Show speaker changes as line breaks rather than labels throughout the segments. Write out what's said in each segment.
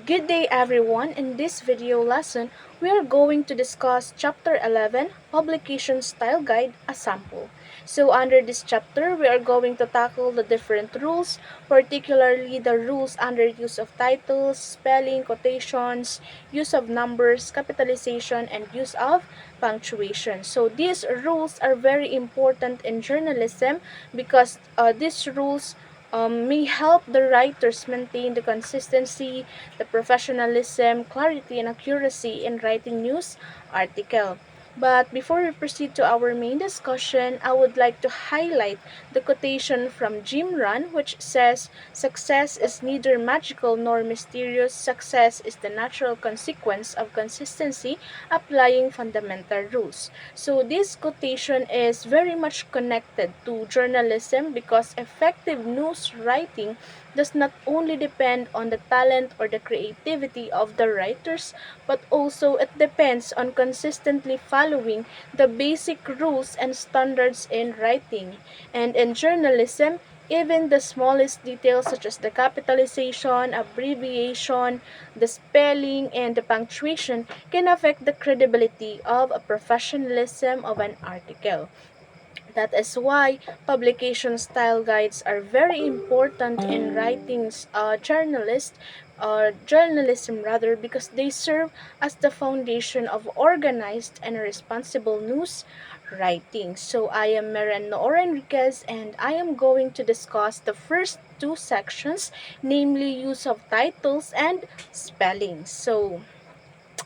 Good day everyone. In this video lesson, we are going to discuss Chapter 11, Publication Style Guide, a sample. So under this chapter, we are going to tackle the different rules, particularly the rules under use of titles, spelling, quotations, use of numbers, capitalization, and use of punctuation. So these rules are very important in journalism because these rules may help the writers maintain the consistency, the professionalism, clarity, and accuracy in writing news article. But before we proceed to our main discussion, I would like to highlight the quotation from Jim Rohn, which says, "Success is neither magical nor mysterious. Success is the natural consequence of consistency applying fundamental rules." So this quotation is very much connected to journalism because effective news writing does not only depend on the talent or the creativity of the writers, but also it depends on consistently following the basic rules and standards in writing. And in journalism, even the smallest details such as the capitalization, abbreviation, the spelling, and the punctuation can affect the credibility of a professionalism of an article. That is why publication style guides are very important in writings journalism rather, because they serve as the foundation of organized and responsible news writing. So I am Meren Enriquez, and I am going to discuss the first two sections, namely use of titles and spelling. So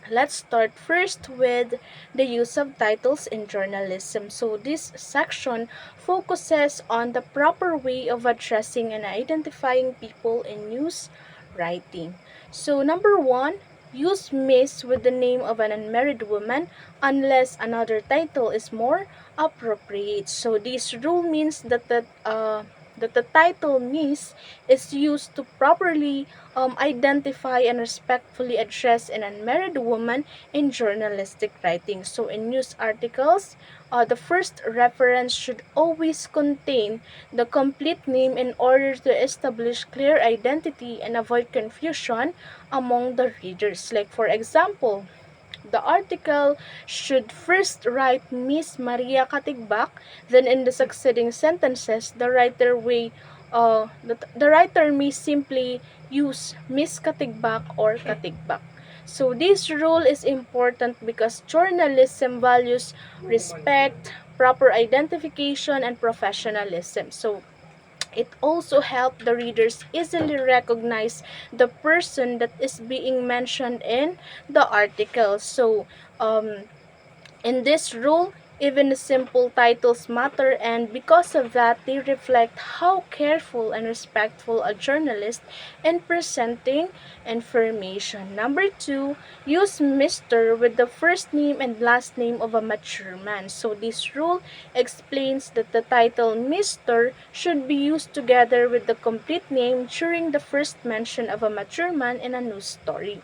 let's start first with the use of titles in journalism. So this section focuses on the proper way of addressing and identifying people in news writing. So number one, use Miss with the name of an unmarried woman unless another title is more appropriate. So this rule means that the title Miss is used to properly identify and respectfully address an unmarried woman in journalistic writing. So in news articles, the first reference should always contain the complete name in order to establish clear identity and avoid confusion among the readers. Like for example, the article should first write Miss Maria Katigbak, then in the succeeding sentences, the writer may simply use Miss Katigbak or Katigbak. So this rule is important because journalism values respect, proper identification, and professionalism. So it also helped the readers easily recognize the person that is being mentioned in the article. So, um, in this rule, even simple titles matter, and because of that, they reflect how careful and respectful a journalist in presenting information. Number two, use Mr. with the first name and last name of a mature man. So this rule explains that the title Mr. should be used together with the complete name during the first mention of a mature man in a news story.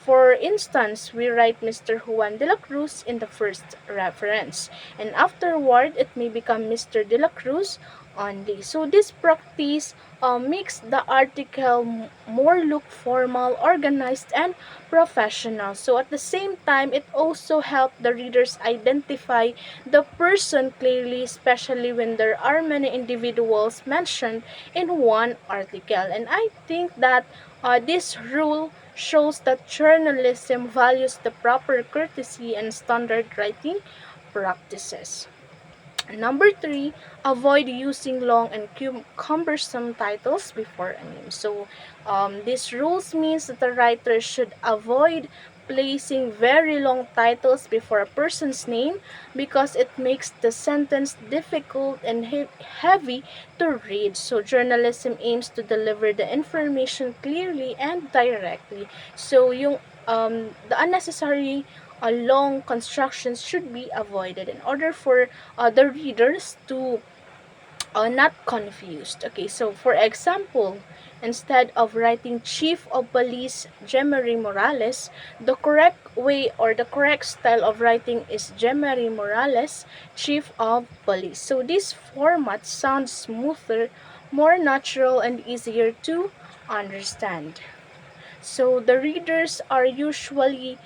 For instance, we write Mr. Juan de la Cruz in the first reference, and afterward it may become Mr. de la Cruz only. So this practice makes the article more look formal, organized, and professional. So at the same time, it also helps the readers identify the person clearly, especially when there are many individuals mentioned in one article. And I think that this rule shows that journalism values the proper courtesy and standard writing practices. Number three, avoid using long and cumbersome titles before a name. So, these rules means that the writer should avoid placing very long titles before a person's name because it makes the sentence difficult and heavy to read. So, journalism aims to deliver the information clearly and directly. So, the unnecessary long constructions should be avoided in order for the readers to not confused. Okay, so for example, instead of writing Chief of Police Jemery Morales, the correct way or the correct style of writing is Jemery Morales, Chief of Police. So this format sounds smoother, more natural, and easier to understand. So the readers are usually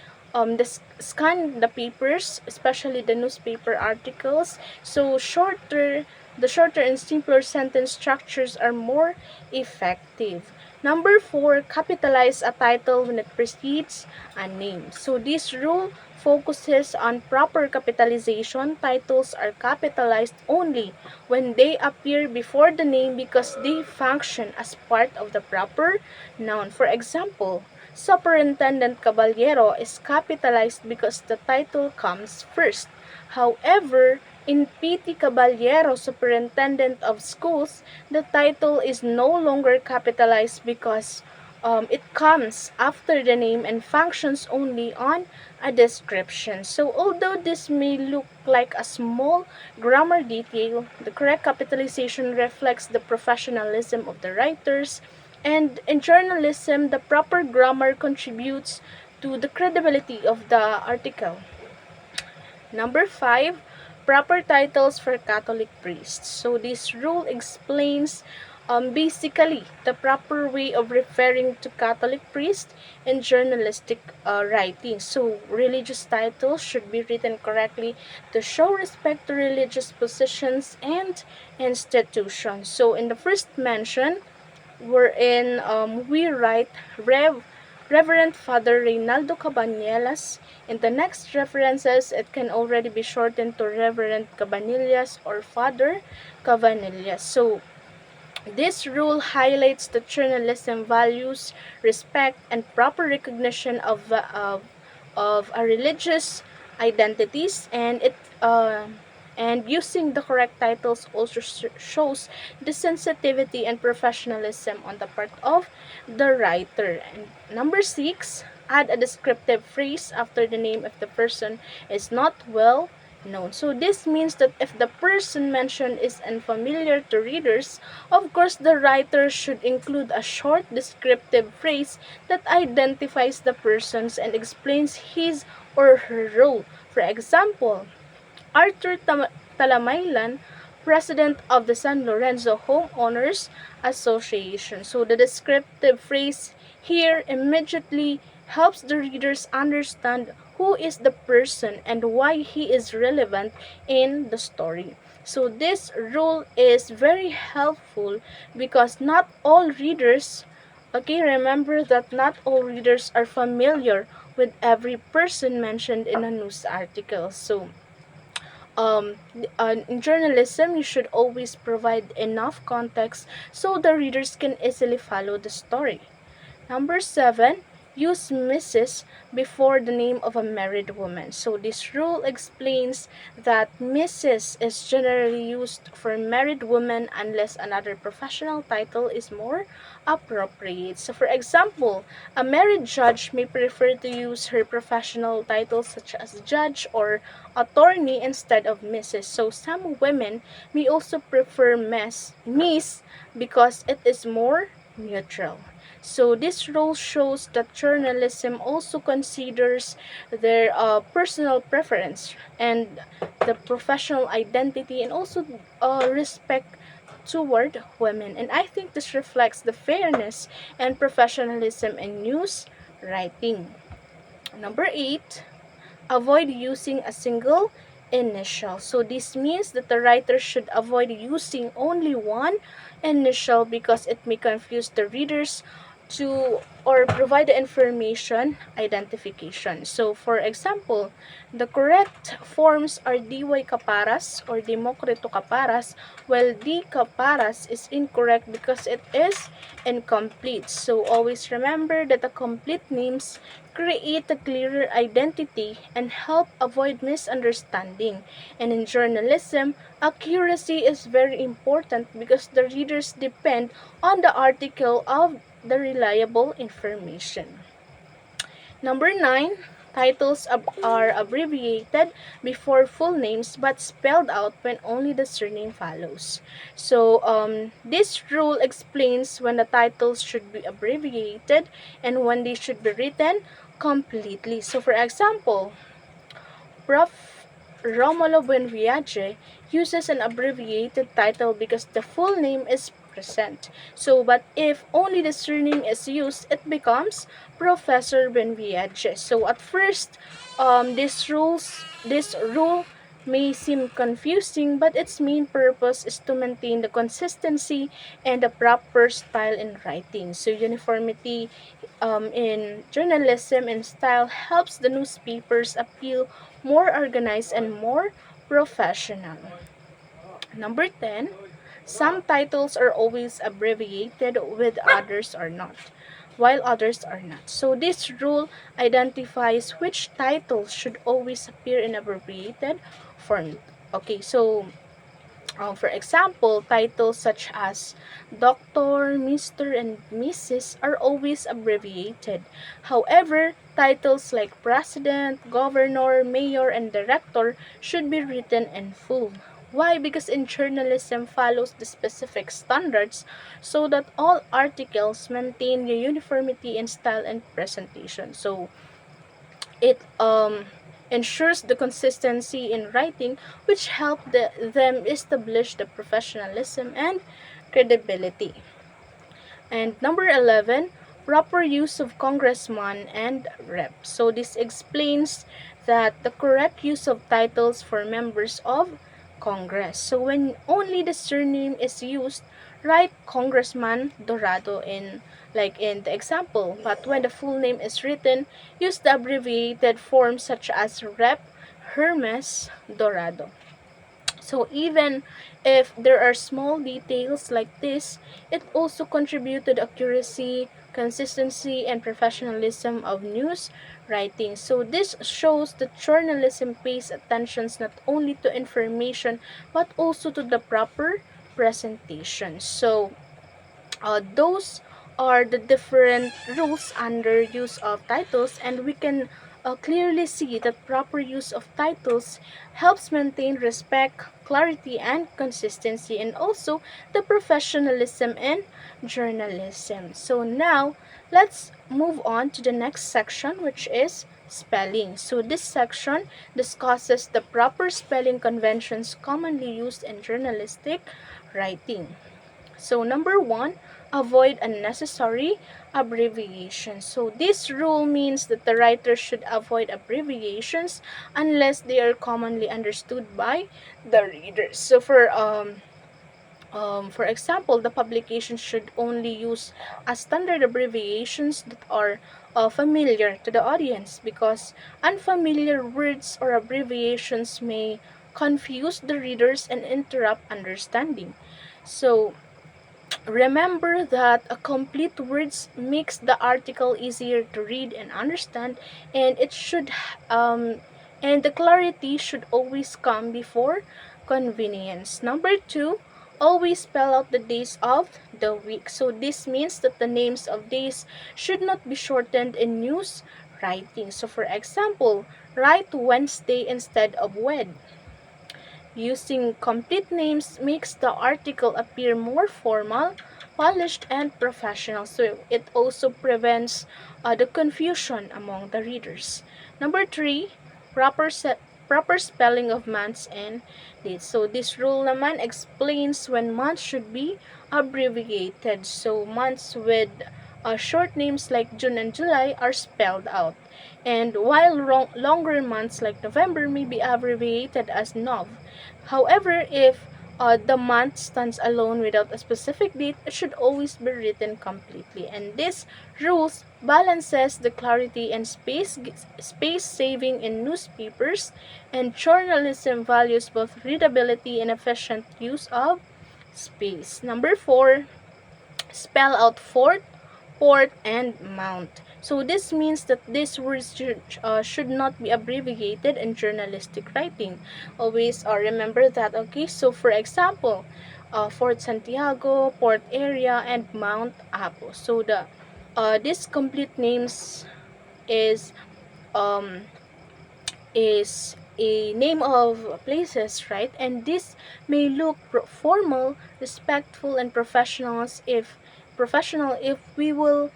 scan the papers, especially the newspaper articles. So the shorter and simpler sentence structures are more effective. Number 4, capitalize a title when it precedes a name. So this rule focuses on proper capitalization. Titles are capitalized only when they appear before the name because they function as part of the proper noun. For example, Superintendent Caballero is capitalized because the title comes first. However, in P.T. Caballero, Superintendent of Schools, the title is no longer capitalized because it comes after the name and functions only on a description. So, although this may look like a small grammar detail, the correct capitalization reflects the professionalism of the writers, and in journalism, the proper grammar contributes to the credibility of the article. Number 5, proper titles for Catholic priests. So this rule explains basically the proper way of referring to Catholic priests in journalistic writing. So religious titles should be written correctly to show respect to religious positions and institutions. So in the first mention, wherein we write Reverend Father Reynaldo Cabanillas. In the next references, it can already be shortened to Reverend Cabanillas or Father Cabanillas. So, this rule highlights that journalism values respect and proper recognition of a religious identities, and using the correct titles also shows the sensitivity and professionalism on the part of the writer. And number 6, add a descriptive phrase after the name if the person is not well known. So this means that if the person mentioned is unfamiliar to readers, of course the writer should include a short descriptive phrase that identifies the persons and explains his or her role. For example, Arthur Talamaylan, president of the San Lorenzo Homeowners Association. So the descriptive phrase here immediately helps the readers understand who is the person and why he is relevant in the story. So this rule is very helpful because not all readers, okay, remember that not all readers are familiar with every person mentioned in a news article. So in journalism, you should always provide enough context so the readers can easily follow the story. Number 7, use Mrs. before the name of a married woman. So this rule explains that Mrs. is generally used for married women unless another professional title is more appropriate. So for example, a married judge may prefer to use her professional titles such as judge or attorney instead of Mrs. So some women may also prefer Miss because it is more neutral. So this role shows that journalism also considers their personal preference and the professional identity and also respect toward women. And I think this reflects the fairness and professionalism in news writing. Number 8, avoid using a single initial. So this means that the writer should avoid using only one initial because it may confuse the readers to or provide the information identification. So for example, the correct forms are DY Caparas or Demokrito Caparas, while D Caparas is incorrect because it is incomplete. So always remember that the complete names create a clearer identity and help avoid misunderstanding. And in journalism, accuracy is very important because the readers depend on the article of the reliable information. Number 9, titles are abbreviated before full names but spelled out when only the surname follows. So this rule explains when the titles should be abbreviated and when they should be written completely. So for example, Prof. Romulo Buenviaje uses an abbreviated title because the full name is present. So, but if only the surname is used, it becomes Professor Benviaje. So, at first, this rule may seem confusing, but its main purpose is to maintain the consistency and the proper style in writing. So, uniformity in journalism and style helps the newspapers appeal more organized and more professional. Number 10, some titles are always abbreviated with others are not, while others are not. So this rule identifies which titles should always appear in abbreviated form. Okay, so for example, titles such as Doctor, Mr., and Mrs. are always abbreviated. However, titles like President, Governor, Mayor, and Director should be written in full. Why? Because in journalism follows the specific standards so that all articles maintain the uniformity in style and presentation. So it ensures the consistency in writing, which help them establish the professionalism and credibility. And number 11, proper use of congressman and rep. So this explains that the correct use of titles for members of Congress. So when only the surname is used, write Congressman Dorado in like in the example. But when the full name is written, use the abbreviated form such as Rep Hermes Dorado. So even if there are small details like this, it also contributes to the accuracy, consistency, and professionalism of news writing. So this shows that journalism pays attention not only to information but also to the proper presentation. So those are the different rules under use of titles, and we can clearly see that proper use of titles helps maintain respect, clarity, and consistency, and also the professionalism in journalism. So now let's move on to the next section, which is spelling. So this section discusses the proper spelling conventions commonly used in journalistic writing. So number 1, avoid unnecessary abbreviations. So this rule means that the writer should avoid abbreviations unless they are commonly understood by the readers. So for example, the publication should only use standard abbreviations that are familiar to the audience, because unfamiliar words or abbreviations may confuse the readers and interrupt understanding. So remember that a complete words makes the article easier to read and understand, and it should and the clarity should always come before convenience. Number 2, always spell out the days of the week. So this means that the names of days should not be shortened in news writing. So for example, write Wednesday instead of Wed. Using complete names makes the article appear more formal, polished, and professional. So it also prevents the confusion among the readers. Number 3, proper spelling of months and dates. So this rule naman explains when months should be abbreviated. So months with short names like June and July are spelled out. And while longer months like November may be abbreviated as Nov. However, if the month stands alone without a specific date, it should always be written completely. And this rules balances the clarity and space saving in newspapers, and journalism values both readability and efficient use of space. Number 4, spell out fort, port, and mount. So this means that these words should not be abbreviated in journalistic writing. Always remember that. Okay, so for example, Fort Santiago, Port Area, and Mount Apo. So the these complete names is um, is a name of places, right? And this may look formal, respectful, and professional if we will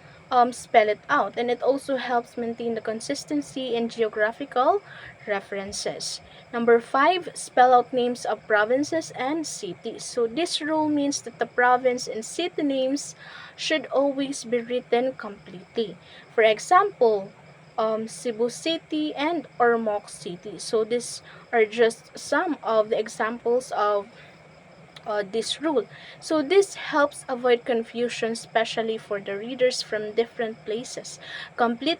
spell it out, and it also helps maintain the consistency in geographical references. Number 5, spell out names of provinces and cities. So this rule means that the province and city names should always be written completely. For example, Cebu City and Ormoc City. So these are just some of the examples of this rule. So this helps avoid confusion, especially for the readers from different places. Complete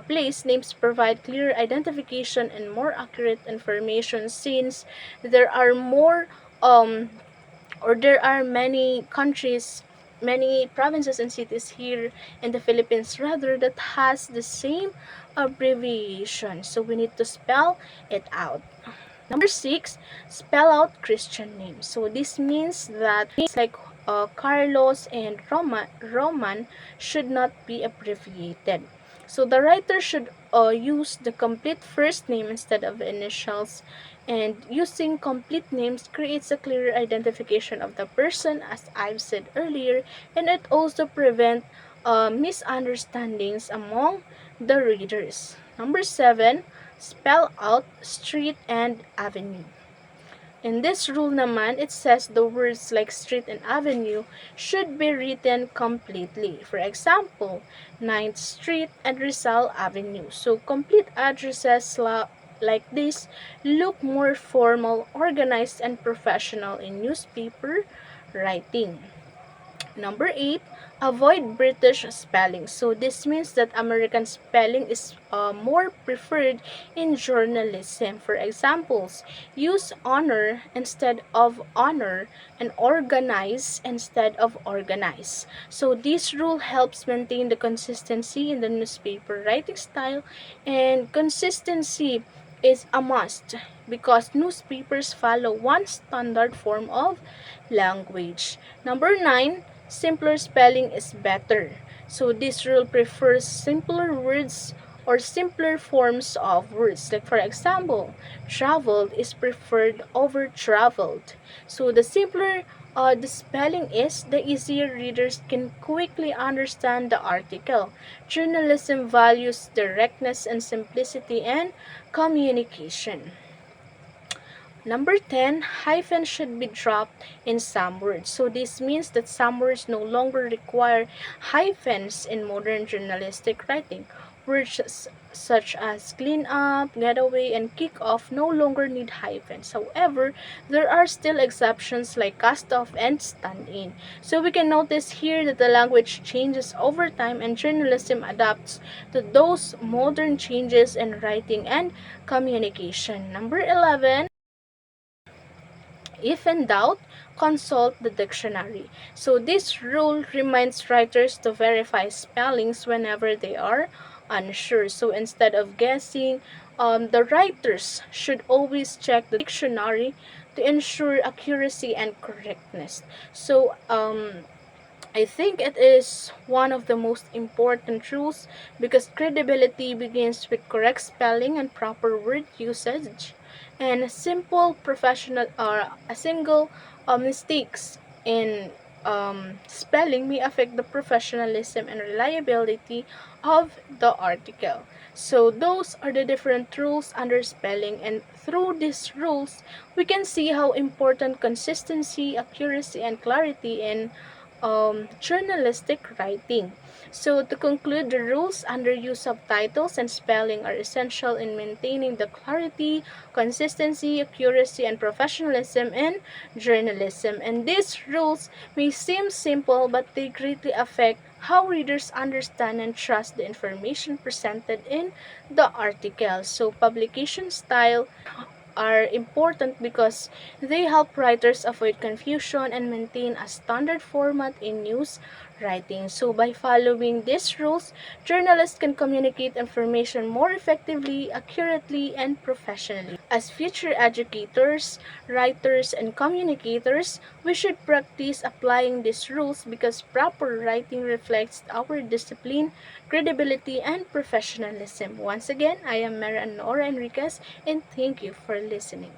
place names provide clear identification and more accurate information, since there are more or there are many countries, many provinces and cities here in the Philippines rather, that has the same abbreviation. So we need to spell it out. Number 6, spell out Christian names. So this means that names like Carlos and Roman should not be abbreviated. So the writer should use the complete first name instead of initials, and using complete names creates a clearer identification of the person, as I've said earlier, and it also prevents misunderstandings among the readers. Number 7, spell out street and avenue. In this rule naman, it says the words like street and avenue should be written completely. For example, 9th Street and Rizal Avenue. So complete addresses like this look more formal, organized, and professional in newspaper writing. Number 8, avoid British spelling. So this means that American spelling is more preferred in journalism. For examples, use honor instead of honor, and organize instead of organize. So this rule helps maintain the consistency in the newspaper writing style, and consistency is a must because newspapers follow one standard form of language. Number 9, simpler spelling is better. So this rule prefers simpler words or simpler forms of words. Like for example, traveled is preferred over traveled. So the simpler the spelling is, the easier readers can quickly understand the article. Journalism values directness and simplicity and communication. Number 10, hyphen should be dropped in some words. So this means that some words no longer require hyphens in modern journalistic writing. Words such as clean up, getaway, and kick off no longer need hyphens. However, there are still exceptions like cast off and stand in. So we can notice here that the language changes over time and journalism adapts to those modern changes in writing and communication. Number 11, if in doubt, consult the dictionary. So this rule reminds writers to verify spellings whenever they are unsure. So instead of guessing, the writers should always check the dictionary to ensure accuracy and correctness. So I think it is one of the most important rules because credibility begins with correct spelling and proper word usage. And simple professional or a single mistakes in spelling may affect the professionalism and reliability of the article. So those are the different rules under spelling, and through these rules we can see how important consistency, accuracy, and clarity in journalistic writing. So, to conclude, the rules under use of titles and spelling are essential in maintaining the clarity, consistency, accuracy, and professionalism in journalism. And these rules may seem simple, but they greatly affect how readers understand and trust the information presented in the article. So, publication style are important because they help writers avoid confusion and maintain a standard format in news writing. So, by following these rules, journalists can communicate information more effectively, accurately, and professionally. As future educators, writers, and communicators, we should practice applying these rules because proper writing reflects our discipline, credibility, and professionalism. Once again, I am Mary Nora Enriquez, and thank you for listening.